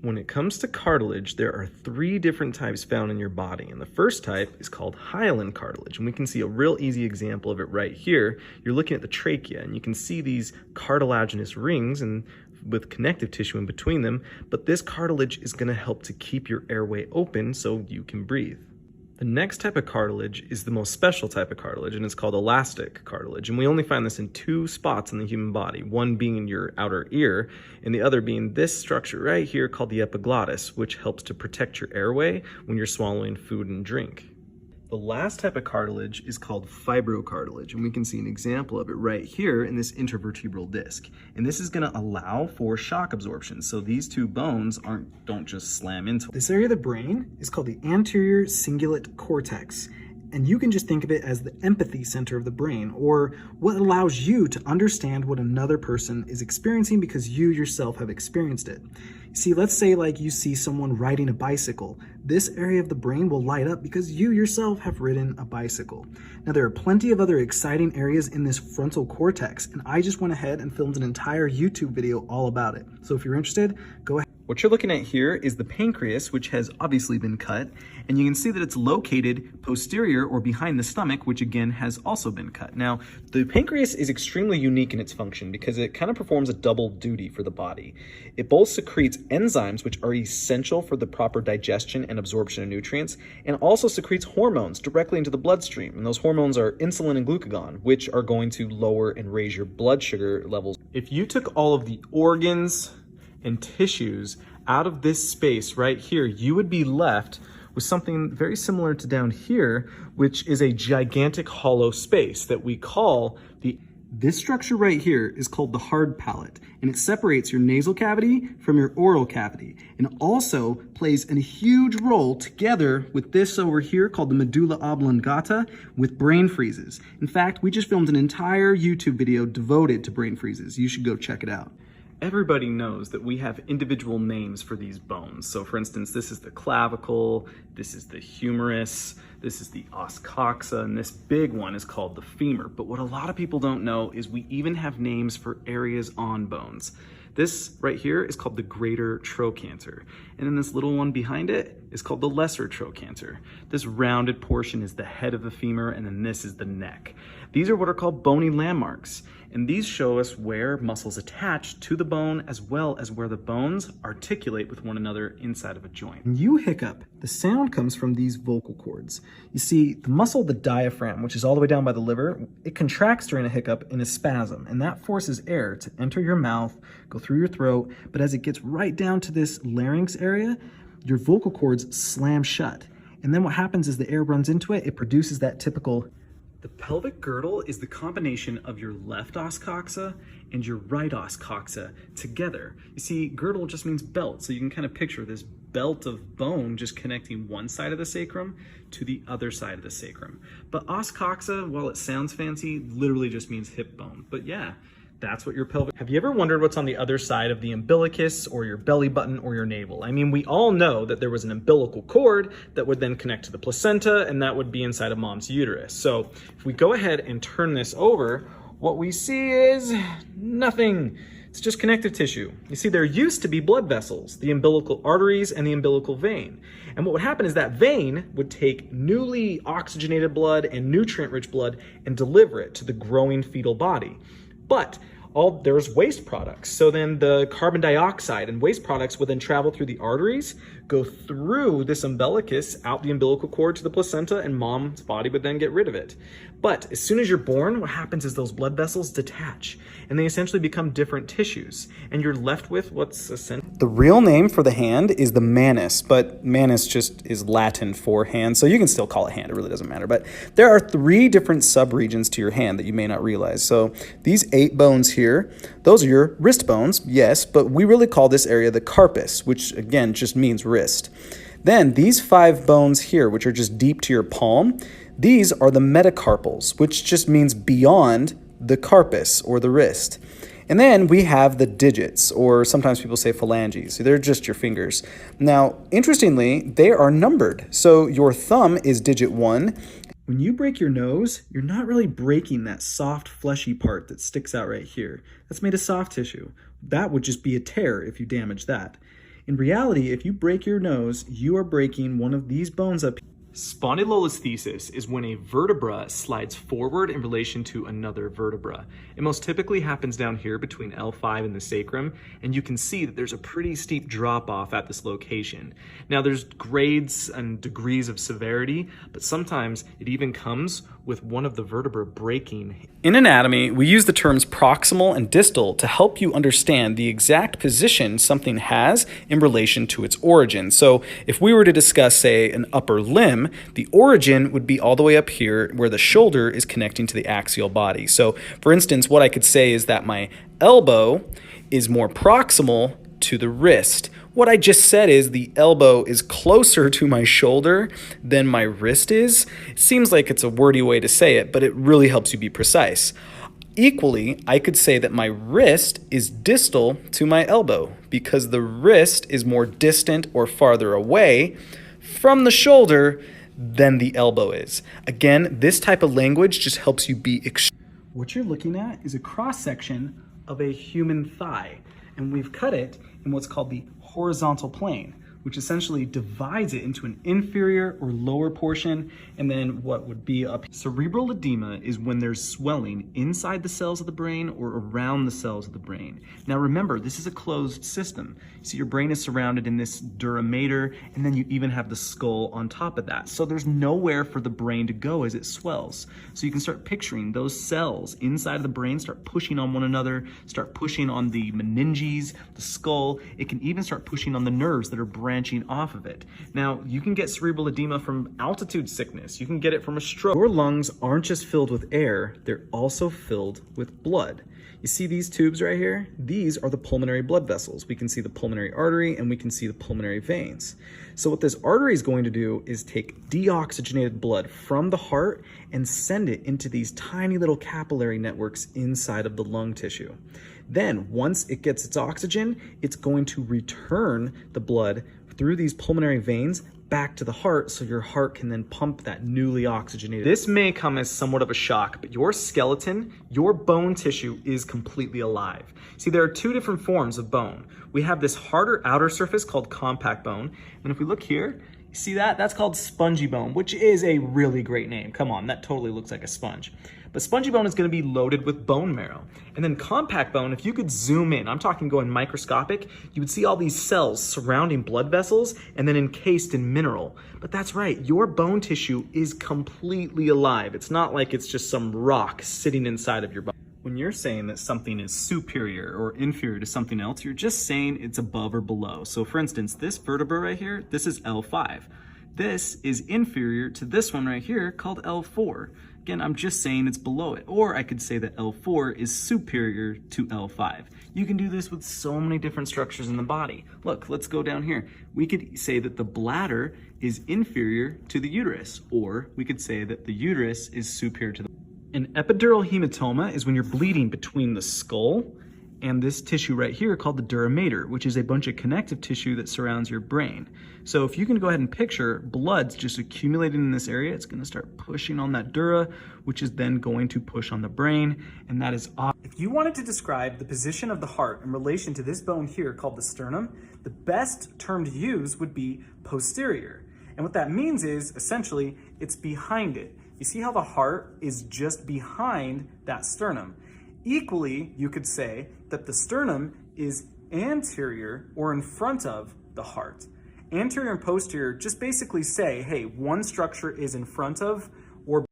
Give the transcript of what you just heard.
When it comes to cartilage, there are 3 different types found in your body, and the first type is called hyaline cartilage, and we can see a real easy example of it right here. You're looking at the trachea, and you can see these cartilaginous rings and with connective tissue in between them, but this cartilage is going to help to keep your airway open so you can breathe. The next type of cartilage is the most special type of cartilage, and it's called elastic cartilage. And we only find this in 2 spots in the human body, one being in your outer ear, and the other being this structure right here called the epiglottis, which helps to protect your airway when you're swallowing food and drink. The last type of cartilage is called fibrocartilage, and we can see an example of it right here in this intervertebral disc. And this is going to allow for shock absorption, so these 2 bones don't just slam into it. This area of the brain is called the anterior cingulate cortex, and you can just think of it as the empathy center of the brain, or what allows you to understand what another person is experiencing because you yourself have experienced it. See, let's say like you see someone riding a bicycle. This area of the brain will light up because you yourself have ridden a bicycle. Now, there are plenty of other exciting areas in this frontal cortex, and I just went ahead and filmed an entire YouTube video all about it. So if you're interested, go ahead. What you're looking at here is the pancreas, which has obviously been cut, and you can see that it's located posterior or behind the stomach, which again has also been cut. Now, the pancreas is extremely unique in its function because it kind of performs a double duty for the body. It both secretes enzymes, which are essential for the proper digestion and absorption of nutrients, and also secretes hormones directly into the bloodstream. And those hormones are insulin and glucagon, which are going to lower and raise your blood sugar levels. If you took all of the organs and tissues out of this space right here, you would be left with something very similar to down here, which is a gigantic hollow space that we call This structure right here is called the hard palate, and it separates your nasal cavity from your oral cavity, and also plays a huge role together with this over here called the medulla oblongata with brain freezes. In fact, we just filmed an entire YouTube video devoted to brain freezes. You should go check it out. Everybody knows that we have individual names for these bones. So for instance, this is the clavicle, this is the humerus, this is the os coxa, and this big one is called the femur. But what a lot of people don't know is we even have names for areas on bones. This right here is called the greater trochanter. And then this little one behind it is called the lesser trochanter. This rounded portion is the head of the femur, and then this is the neck. These are what are called bony landmarks. And these show us where muscles attach to the bone as well as where the bones articulate with one another inside of a joint. When you hiccup, the sound comes from these vocal cords. You see, the muscle, the diaphragm, which is all the way down by the liver, it contracts during a hiccup in a spasm, and that forces air to enter your mouth, go through your throat, but as it gets right down to this larynx area, your vocal cords slam shut. And then what happens is the air runs into it, it produces that typical. The pelvic girdle is the combination of your left os coxa and your right os coxa together. You see, girdle just means belt, so you can kind of picture this belt of bone just connecting one side of the sacrum to the other side of the sacrum. But os coxa, while it sounds fancy, literally just means hip bone. But yeah, that's what your pelvic. Have you ever wondered what's on the other side of the umbilicus or your belly button or your navel? I mean, we all know that there was an umbilical cord that would then connect to the placenta, and that would be inside of mom's uterus. So if we go ahead and turn this over, what we see is nothing. It's just connective tissue. You see, there used to be blood vessels, the umbilical arteries and the umbilical vein. And what would happen is that vein would take newly oxygenated blood and nutrient-rich blood and deliver it to the growing fetal body. But there's waste products. So then the carbon dioxide and waste products would then travel through the arteries, go through this umbilicus, out the umbilical cord to the placenta, and mom's body would then get rid of it. But as soon as you're born, what happens is those blood vessels detach, and they essentially become different tissues, and you're left with what's essentially. The real name for the hand is the manus, but manus just is Latin for hand, so you can still call it hand, it really doesn't matter. But there are 3 different subregions to your hand that you may not realize. So these 8 bones here, those are your wrist bones, yes, but we really call this area the carpus, which again just means wrist. Then these 5 bones here, which are just deep to your palm, these are the metacarpals, which just means beyond the carpus or the wrist. And then we have the digits, or sometimes people say phalanges. They're just your fingers. Now, interestingly, they are numbered. So your thumb is digit 1. When you break your nose, you're not really breaking that soft, fleshy part that sticks out right here. That's made of soft tissue. That would just be a tear if you damage that. In reality, if you break your nose, you are breaking one of these bones up. Spondylolisthesis is when a vertebra slides forward in relation to another vertebra. It most typically happens down here between L5 and the sacrum, and you can see that there's a pretty steep drop off at this location. Now there's grades and degrees of severity, but sometimes it even comes with one of the vertebrae breaking. In anatomy, we use the terms proximal and distal to help you understand the exact position something has in relation to its origin. So if we were to discuss, say, an upper limb, the origin would be all the way up here where the shoulder is connecting to the axial body. So for instance, what I could say is that my elbow is more proximal to the wrist. What I just said is the elbow is closer to my shoulder than my wrist is. It seems like it's a wordy way to say it, but it really helps you be precise. Equally, I could say that my wrist is distal to my elbow because the wrist is more distant or farther away from the shoulder than the elbow is. Again, this type of language just helps you be What you're looking at is a cross-section of a human thigh, and we've cut it in what's called the horizontal plane, which essentially divides it into an inferior or lower portion, and then what would be up. Cerebral edema is when there's swelling inside the cells of the brain or around the cells of the brain. Now remember, this is a closed system. So your brain is surrounded in this dura mater, and then you even have the skull on top of that. So there's nowhere for the brain to go as it swells. So you can start picturing those cells inside of the brain start pushing on one another, start pushing on the meninges, the skull. It can even start pushing on the nerves that are branching off of it. Now, you can get cerebral edema from altitude sickness. You can get it from a stroke. Your lungs aren't just filled with air, they're also filled with blood. You see these tubes right here? These are the pulmonary blood vessels. We can see the pulmonary artery and we can see the pulmonary veins. So what this artery is going to do is take deoxygenated blood from the heart and send it into these tiny little capillary networks inside of the lung tissue. Then once it gets its oxygen, it's going to return the blood through these pulmonary veins back to the heart so your heart can then pump that newly oxygenated. This may come as somewhat of a shock, but your skeleton, your bone tissue is completely alive. See, there are two different forms of bone. We have this harder outer surface called compact bone, and if we look here, you see that? That's called spongy bone, which is a really great name. Come on, that totally looks like a sponge. But spongy bone is going to be loaded with bone marrow. And then compact bone, if you could zoom in, I'm talking going microscopic, you would see all these cells surrounding blood vessels and then encased in mineral. But that's right, your bone tissue is completely alive. It's not like it's just some rock sitting inside of your body. When you're saying that something is superior or inferior to something else, you're just saying it's above or below. So for instance, this vertebra right here, this is L5. This is inferior to this one right here called L4. Again, I'm just saying it's below it. Or I could say that L4 is superior to L5. You can do this with so many different structures in the body. Look, let's go down here. We could say that the bladder is inferior to the uterus, or we could say that the uterus is superior to the... An epidural hematoma is when you're bleeding between the skull and this tissue right here called the dura mater, which is a bunch of connective tissue that surrounds your brain. So if you can go ahead and picture blood's just accumulating in this area, it's going to start pushing on that dura, which is then going to push on the brain, and that is off. If you wanted to describe the position of the heart in relation to this bone here called the sternum, the best term to use would be posterior. And what that means is, essentially, it's behind it. You see how the heart is just behind that sternum. Equally, you could say that the sternum is anterior or in front of the heart. Anterior and posterior just basically say, hey, one structure is in front of or